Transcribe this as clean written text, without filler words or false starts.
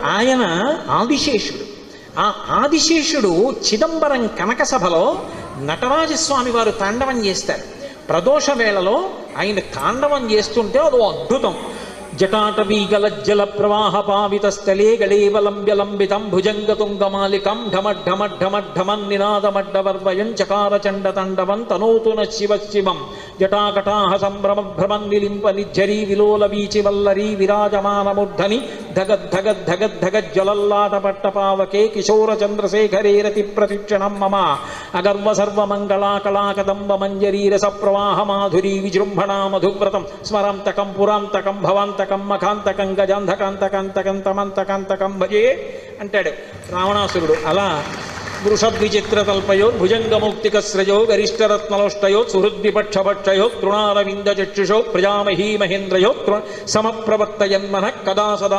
ఆయన ఆదిశేషుడు. ఆ ఆదిశేషుడు చిదంబరం కనక సభలో నటరాజస్వామి వారు తాండవం చేస్తారు. ప్రదోష వేళలో ఆయన తాండవం చేస్తుంటే అదో అద్భుతం. జటాటవీగలజ్జల ప్రవాహ పావిత స్థలే గళేవలంబ్యలంబితం భుజంగతుంగమాలికం ఢమఢమఢమఢమన్ నినాదమడ్డవర్వయం చకార చండ తండవం తనోతు న శివ శివం జటాకటాహ సంభ్రమ భ్రమన్ నిలింప నిజ్జరీ విలోల వీచి వల్లరీ విరాజమానమూర్ధని ధగద్ధగద్ధగద్ధగజ్వలల్లాట పట్టపావకే కిశోర చంద్రశేఖరే రతి ప్రతిక్షణం మమ అగర్వ సర్వమంగళాకళాకదంబ మంజరీరస ప్రవాహ మాధురీ విజృంభణా మధువ్రతం స్మరాంతకం పురాంతకం భవాంతకం మఖాంతకం గజాంధకాంతకంతకం తమంతకాంతకం భజే అంటాడు రావణాసురుడు. అలా వృషద్విచిత్రతల్పయో భుజంగమౌక్తికస్రజో గరిష్టరత్నలోష్టయో సుహృద్విపక్షభక్షయో తృణారవిందచక్షుషో ప్రజామహీ మహేంద్రయో సమప్రవర్తయన్మనః కదా సదా